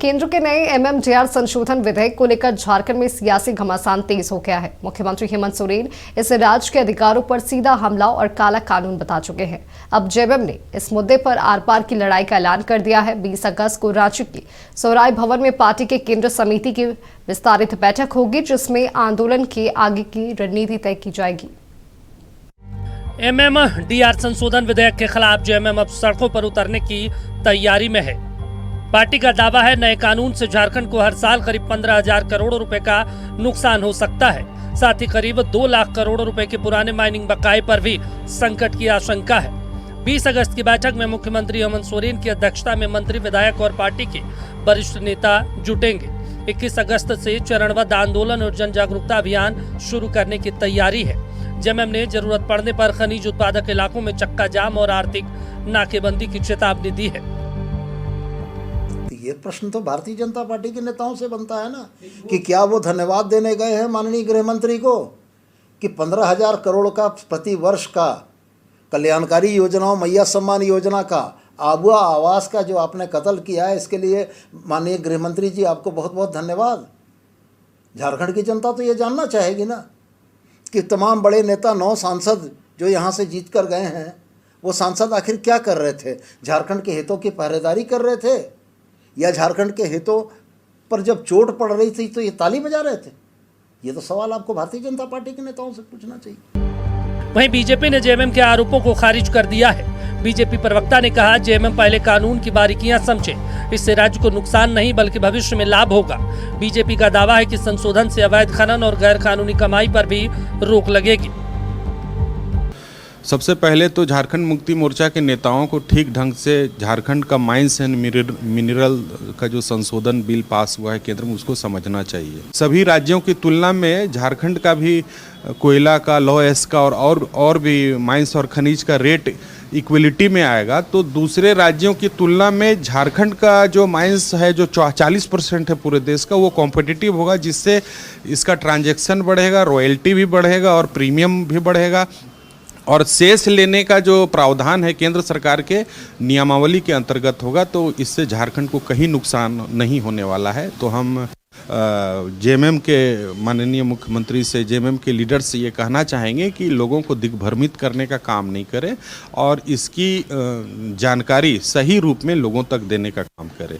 केंद्र के नए एमएमडीआर संशोधन विधेयक को लेकर झारखंड में सियासी घमासान तेज हो गया है। मुख्यमंत्री हेमंत सोरेन इसे राज्य के अधिकारों पर सीधा हमला और काला कानून बता चुके हैं। अब जेएमएम ने इस मुद्दे पर आर पार की लड़ाई का ऐलान कर दिया है। 20 अगस्त को रांची के सोहराय भवन में पार्टी के केंद्र समिति की विस्तारित बैठक होगी, जिसमें आंदोलन के आगे की रणनीति तय की जाएगी। एमएमडीआर संशोधन विधेयक के खिलाफ जेएमएम अब सड़कों पर उतरने की तैयारी में है। पार्टी का दावा है नए कानून से झारखंड को हर साल करीब 15,000 करोड़ रुपए का नुकसान हो सकता है। साथ ही करीब 2 लाख करोड़ रुपए के पुराने माइनिंग बकाये पर भी संकट की आशंका है। 20 अगस्त की बैठक में मुख्यमंत्री हेमंत सोरेन की अध्यक्षता में मंत्री, विधायक और पार्टी के वरिष्ठ नेता जुटेंगे। 21 अगस्त से चरणबद्ध आंदोलन और जन जागरूकता अभियान शुरू करने की तैयारी है। जेएमएम ने जरूरत पड़ने पर खनिज उत्पादक इलाकों में चक्का जाम और आर्थिक नाकेबंदी की चेतावनी दी है। ये प्रश्न तो भारतीय जनता पार्टी के नेताओं से बनता है ना कि क्या वो धन्यवाद देने गए हैं माननीय गृह मंत्री को कि 15,000 करोड़ का प्रति वर्ष का कल्याणकारी योजनाओं, मैया सम्मान योजना का, आबुआ आवास का जो आपने कत्ल किया है, इसके लिए माननीय गृह मंत्री जी आपको बहुत बहुत धन्यवाद। झारखंड की जनता तो ये जानना चाहेगी ना कि तमाम बड़े नेता, 9 सांसद जो यहाँ से जीत कर गए हैं, वो सांसद आखिर क्या कर रहे थे? झारखंड के हितों की पहरेदारी कर रहे थे या झारखंड के हितों पर जब चोट पड़ रही थी तो ये ताली बजा रहे थे? ये तो सवाल आपको भारतीय जनता पार्टी के नेताओं से पूछना चाहिए। वहीं बीजेपी ने जेएमएम के आरोपों को खारिज कर दिया है। बीजेपी प्रवक्ता ने कहा, जेएमएम पहले कानून की बारीकियां समझे, इससे राज्य को नुकसान नहीं बल्कि भविष्य में लाभ होगा। बीजेपी का दावा है कि संशोधन से अवैध खनन और गैर कानूनी कमाई पर भी रोक लगेगी। सबसे पहले तो झारखंड मुक्ति मोर्चा के नेताओं को ठीक ढंग से झारखंड का माइंस एंड मिनरल का जो संशोधन बिल पास हुआ है केंद्र में, उसको समझना चाहिए। सभी राज्यों की तुलना में झारखंड का भी कोयला का, लौह का और भी माइंस और खनिज का रेट इक्वलिटी में आएगा, तो दूसरे राज्यों की तुलना में झारखंड का जो माइंस है, जो 40% है पूरे देश का, वो कॉम्पिटिटिव होगा, जिससे इसका ट्रांजैक्शन बढ़ेगा, रॉयल्टी भी बढ़ेगा और प्रीमियम भी बढ़ेगा। और शेष लेने का जो प्रावधान है केंद्र सरकार के नियमावली के अंतर्गत होगा, तो इससे झारखंड को कहीं नुकसान नहीं होने वाला है। तो हम जेएमएम के माननीय मुख्यमंत्री से, जेएमएम के लीडर से ये कहना चाहेंगे कि लोगों को दिग्भ्रमित करने का काम नहीं करें और इसकी जानकारी सही रूप में लोगों तक देने का काम करें।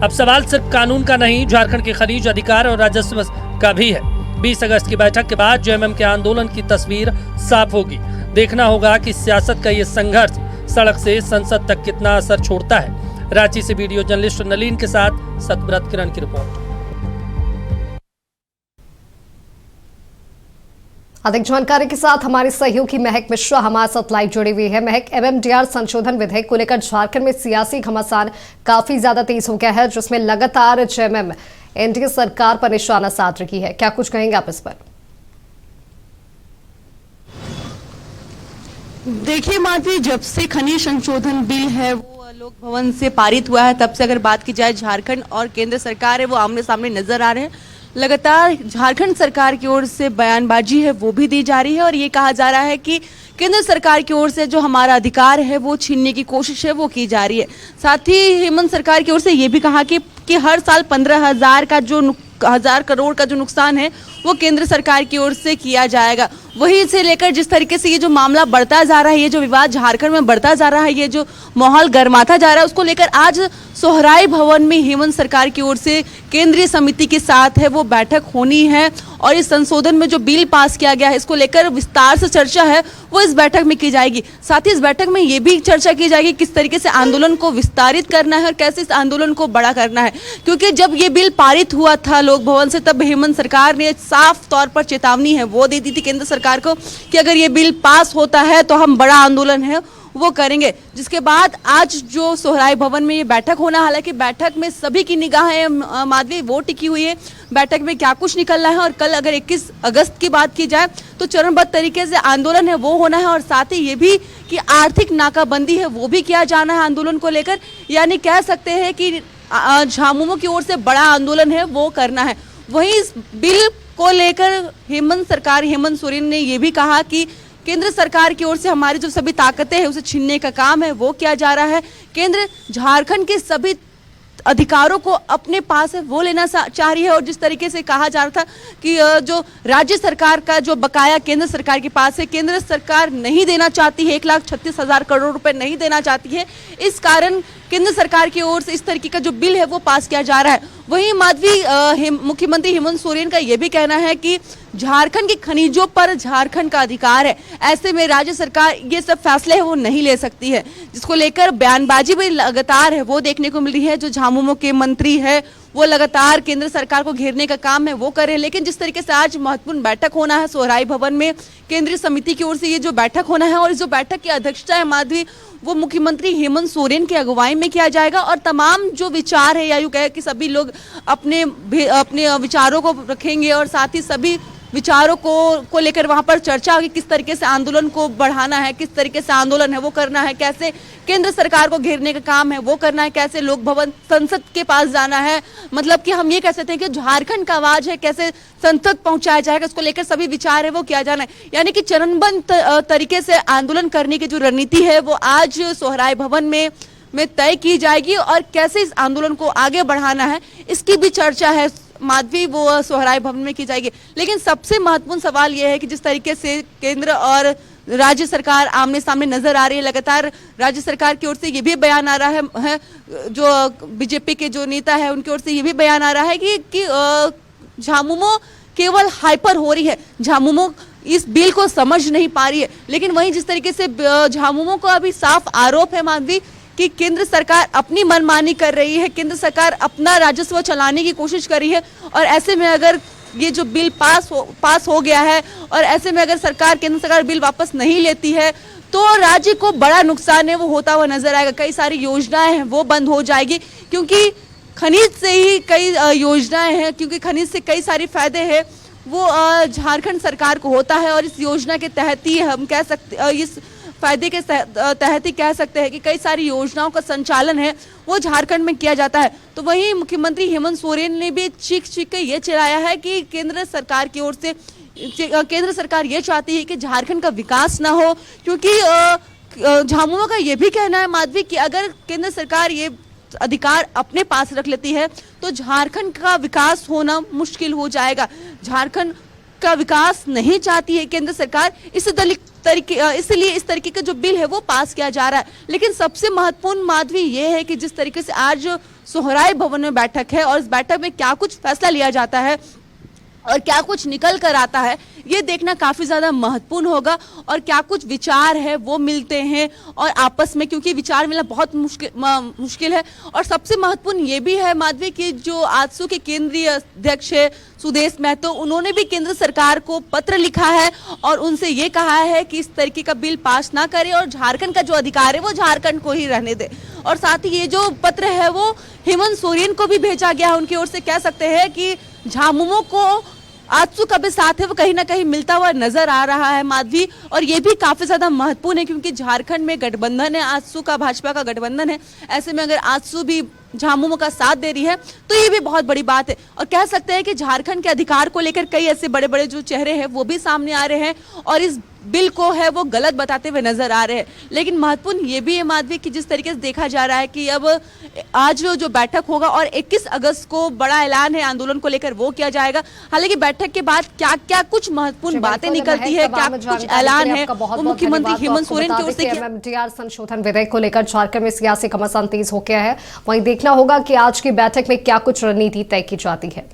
अब सवाल सिर्फ कानून का नहीं, झारखंड के खनिज अधिकार और राजस्व का भी है। 20 अगस्त की बैठक के बाद जेएमएम के आंदोलन की तस्वीर साफ होगी। देखना होगा कि सियासत का ये संघर्ष सड़क से संसद तक कितना असर छोड़ता है। रांची से वीडियो जर्नलिस्ट नलीन के साथ सतव्रत किरण की रिपोर्ट। अधिक जानकारी के साथ हमारे सहयोगी महक मिश्रा हमारे साथ लाइव जुड़ी हुई है। महक, एमएमडीआर संशोधन विधेयक को लेकर झारखंड में सियासी घमासान काफी ज्यादा तेज हो गया है, जिसमें लगातार जेएमएम एनडीए सरकार पर निशाना साध रही है। क्या कुछ कहेंगे आप इस पर? देखिए माधवी, जब से खनिज संशोधन बिल है वो लोक भवन से पारित हुआ है, तब से अगर बात की जाए, झारखंड और केंद्र सरकार है वो आमने सामने नजर आ रहे हैं। लगातार झारखंड सरकार की ओर से बयानबाजी है वो भी दी जा रही है और ये कहा जा रहा है कि केंद्र सरकार की ओर से जो हमारा अधिकार है वो छीनने की कोशिश है वो की जा रही है। साथ ही हेमंत सरकार की ओर से ये भी कहा कि हर साल 15,000 करोड़ का जो नुकसान है वो केंद्र सरकार की ओर से किया जाएगा। वही इसे लेकर जिस तरीके से ये जो मामला बढ़ता जा रहा है, ये जो विवाद झारखंड में बढ़ता जा रहा है, ये जो माहौल गर्माता जा रहा है, उसको लेकर आज सोहराय भवन में हेमंत सरकार की ओर से केंद्रीय समिति के साथ है वो बैठक होनी है और इस संशोधन में जो बिल पास किया गया है इसको लेकर विस्तार से चर्चा है वो इस बैठक में की जाएगी। साथ ही इस बैठक में ये भी चर्चा की जाएगी किस तरीके से आंदोलन को विस्तारित करना है और कैसे इस आंदोलन को बड़ा करना है, क्योंकि जब ये बिल पारित हुआ था लोक भवन से, तब हेमंत सरकार ने साफ तौर पर चेतावनी है वो दे दी थी केंद्र सरकार को कि अगर ये बिल पास होता है तो हम बड़ा आंदोलन है वो करेंगे। जिसके बाद आज जो सोहराय भवन में ये बैठक होना, हालांकि बैठक में सभी की निगाहें माधवी वो टिकी हुई है बैठक में क्या कुछ निकलना है। और कल अगर 21 अगस्त की बात की जाए तो चरणबद्ध तरीके से आंदोलन है वो होना है और साथ ही ये भी कि आर्थिक नाकाबंदी है वो भी किया जाना है आंदोलन को लेकर। यानी कह सकते हैं कि झामुमो की ओर से बड़ा आंदोलन है वो करना है। वहीं इस बिल को लेकर हेमंत सोरेन ने ये भी कहा कि केंद्र सरकार की ओर से हमारी जो सभी ताकतें हैं उसे छीनने का काम है वो किया जा रहा है। केंद्र झारखंड के सभी अधिकारों को अपने पास है वो लेना चाह रही है। और जिस तरीके से कहा जा रहा था कि जो राज्य सरकार का जो बकाया केंद्र सरकार के पास है, केंद्र सरकार नहीं देना चाहती है, 1,36,000 करोड़ रुपए नहीं देना चाहती है, इस कारण केंद्र सरकार की ओर से इस तरीके का जो बिल है वो पास किया जा रहा है। वहीं माधवी, मुख्यमंत्री हेमंत सोरेन का यह भी कहना है कि झारखंड के खनिजों पर झारखंड का अधिकार है, ऐसे में राज्य सरकार ये सब फैसले है वो नहीं ले सकती है, जिसको लेकर बयानबाजी भी लगातार है वो देखने को मिल रही है। जो झामुमो के मंत्री है वो लगातार केंद्र सरकार को घेरने का काम है वो कर रहे हैं। लेकिन जिस तरीके से आज महत्वपूर्ण बैठक होना है सोहराई भवन में, केंद्रीय समिति की ओर से ये जो बैठक होना है और इस जो बैठक की अध्यक्षता है माधवी, वो मुख्यमंत्री हेमंत सोरेन की अगुवाई में किया जाएगा। और तमाम जो विचार है या यूं कहे कि सभी लोग अपने विचारों को रखेंगे और साथ ही सभी विचारों को लेकर वहां पर चर्चा होगी, किस तरीके से आंदोलन को बढ़ाना है, किस तरीके से आंदोलन है वो करना है, कैसे केंद्र सरकार को घेरने का काम है वो करना है, कैसे लोक भवन संसद के पास जाना है, मतलब कि हम ये कह सकते हैं कि झारखंड का आवाज है कैसे संसद पहुंचाया जाएगा, उसको लेकर सभी विचार है वो किया जाना है। यानी कि चरणबद्ध तरीके से आंदोलन करने की जो रणनीति है वो आज सोहराई भवन में तय की जाएगी और कैसे इस आंदोलन को आगे बढ़ाना है इसकी भी चर्चा है माधवी वो सोहराई भवन में की जाएगी। लेकिन सबसे महत्वपूर्ण सवाल यह है कि जिस तरीके से केंद्र और राज्य सरकार आमने सामने नजर आ रही है, लगातार राज्य सरकार की ओर से ये भी बयान आ रहा है, जो बीजेपी के जो नेता है उनकी ओर से ये भी बयान आ रहा है कि झामुमो केवल हाइपर हो रही है, झामुमो इस बिल को समझ नहीं पा रही है। लेकिन वहीं जिस तरीके से झामुमो को अभी साफ आरोप है माधवी कि केंद्र सरकार अपनी मनमानी कर रही है, केंद्र सरकार अपना राजस्व चलाने की कोशिश कर रही है और ऐसे में अगर ये जो बिल पास हो गया है और ऐसे में अगर केंद्र सरकार बिल वापस नहीं लेती है तो राज्य को बड़ा नुकसान है वो होता हुआ नजर आएगा। कई सारी योजनाएं हैं वो बंद हो जाएगी, क्योंकि खनिज से ही कई योजनाएं हैं, क्योंकि खनिज से कई सारे फायदे हैं वो झारखंड सरकार को होता है। और इस योजना के तहत ही हम कह सकते, इस फायदे के तहत ही कह सकते हैं कि कई सारी योजनाओं का संचालन है वो झारखंड में किया जाता है। तो वहीं मुख्यमंत्री हेमंत सोरेन ने भी चीख के ये चिल्लाया है कि केंद्र सरकार की ओर से केंद्र सरकार ये चाहती है कि झारखंड का विकास ना हो, क्योंकि झामुमो का ये भी कहना है माधवी कि अगर केंद्र सरकार ये अधिकार अपने पास रख लेती है तो झारखंड का विकास होना मुश्किल हो जाएगा। झारखंड का विकास नहीं चाहती है केंद्र सरकार, इसलिए इस तरीके का जो बिल है वो पास किया जा रहा है। लेकिन सबसे महत्वपूर्ण माधवी ये है कि जिस तरीके से आज सोहराई भवन में बैठक है और इस बैठक में क्या कुछ फैसला लिया जाता है और क्या कुछ निकल कर आता है ये देखना काफी ज्यादा महत्वपूर्ण होगा। और क्या कुछ विचार है वो मिलते हैं और आपस में, क्योंकि विचार मिलना बहुत मुश्किल है। और सबसे महत्वपूर्ण ये भी है माधवी कि जो आजसू के केंद्रीय अध्यक्ष है सुदेश महतो, उन्होंने भी केंद्र सरकार को पत्र लिखा है और उनसे ये कहा है कि इस तरीके का बिल पास ना करे और झारखंड का जो अधिकार है वो झारखंड को ही रहने दे। और साथ ही ये जो पत्र है वो हेमंत सोरेन को भी भेजा गया है, उनकी ओर से कह सकते हैं कि झामुमो को आजसू का भी साथ है वो कहीं ना कहीं मिलता हुआ नजर आ रहा है माधवी। और ये भी काफी ज्यादा महत्वपूर्ण है क्योंकि झारखंड में गठबंधन है, आजसू का भाजपा का गठबंधन है, ऐसे में अगर आजसू भी झामुमो का साथ दे रही है तो ये भी बहुत बड़ी बात है। और कह सकते हैं कि झारखंड के अधिकार को लेकर कई ऐसे बड़े बड़े जो चेहरे हैं वो भी सामने आ रहे हैं और इस बिल को है वो गलत बताते हुए नजर आ रहे हैं। लेकिन महत्वपूर्ण ये भी है माधवी कि जिस तरीके से देखा जा रहा है कि अब आज जो बैठक होगा और 21 अगस्त को बड़ा ऐलान है आंदोलन को लेकर वो किया जाएगा। हालांकि बैठक के बाद क्या क्या कुछ महत्वपूर्ण बातें निकलती है, क्या कुछ ऐलान है वो मुख्यमंत्री हेमंत सोरेन की ओर से MMTR संशोधन विधेयक को लेकर झारखंड में सियासी घमासान तेज हो गया है। वहीं देखना होगा कि आज की बैठक में क्या कुछ रणनीति तय की जाती है।